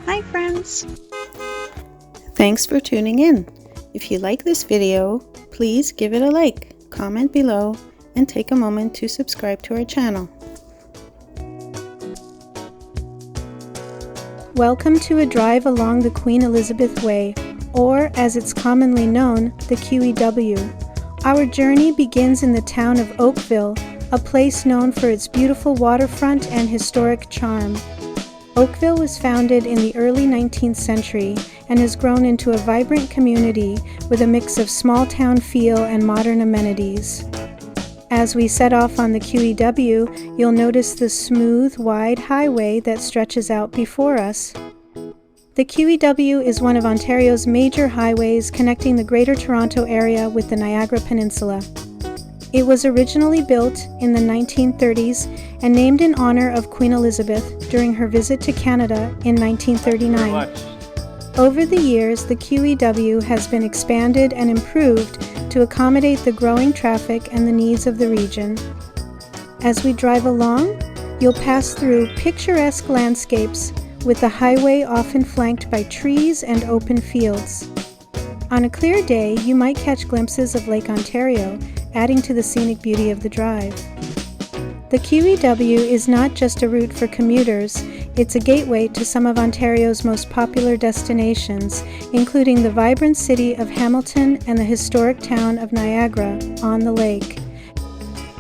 Hi friends! Thanks for tuning in. If you like this video, please give it a like, comment below, and take a moment to subscribe to our channel. Welcome to a drive along the Queen Elizabeth Way, or as it's commonly known, the QEW. Our journey begins in the town of Oakville, a place known for its beautiful waterfront and historic charm. Oakville was founded in the early 19th century and has grown into a vibrant community with a mix of small-town feel and modern amenities. As we set off on the QEW, you'll notice the smooth, wide highway that stretches out before us. The QEW is one of Ontario's major highways connecting the Greater Toronto Area with the Niagara Peninsula. It was originally built in the 1930s and named in honor of Queen Elizabeth during her visit to Canada in 1939. Over the years, the QEW has been expanded and improved to accommodate the growing traffic and the needs of the region. As we drive along, you'll pass through picturesque landscapes, with the highway often flanked by trees and open fields. On a clear day, you might catch glimpses of Lake Ontario, adding to the scenic beauty of the drive. The QEW is not just a route for commuters, it's a gateway to some of Ontario's most popular destinations, including the vibrant city of Hamilton and the historic town of Niagara on the lake.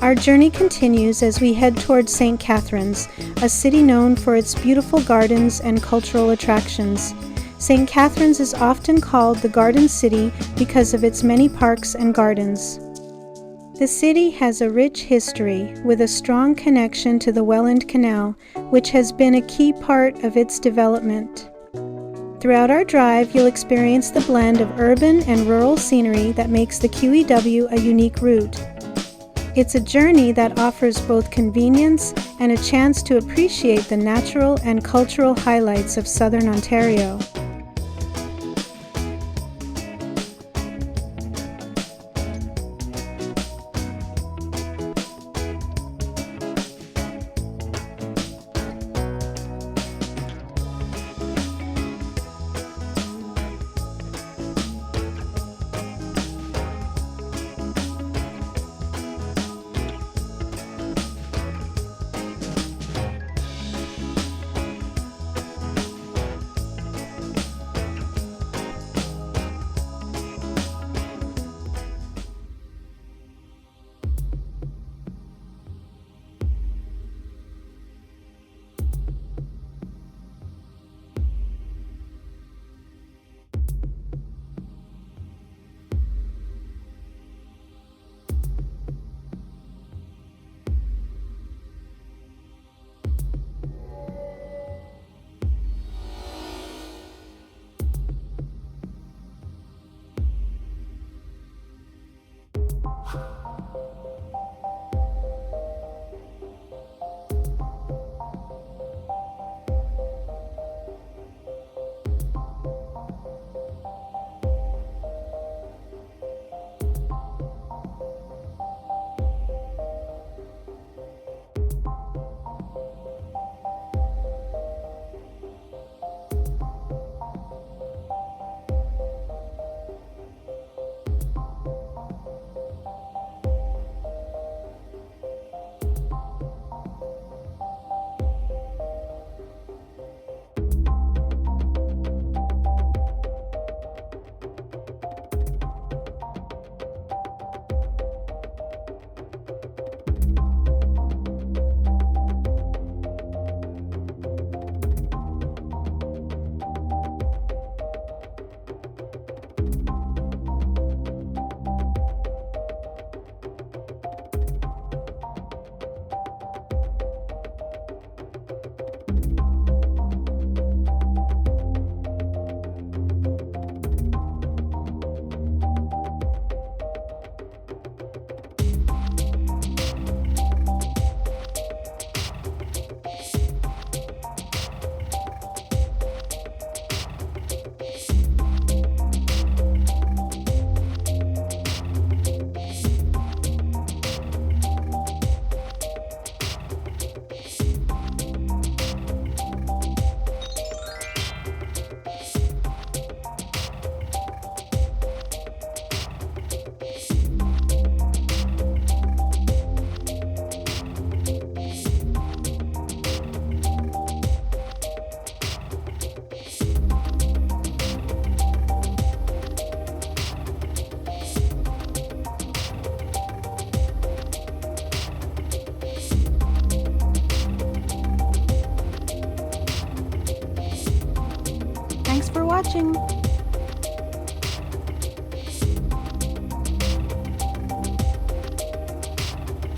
Our journey continues as we head towards St. Catharines, a city known for its beautiful gardens and cultural attractions. St. Catharines is often called the Garden City because of its many parks and gardens. The city has a rich history with a strong connection to the Welland Canal, which has been a key part of its development. Throughout our drive, you'll experience the blend of urban and rural scenery that makes the QEW a unique route. It's a journey that offers both convenience and a chance to appreciate the natural and cultural highlights of Southern Ontario. watching.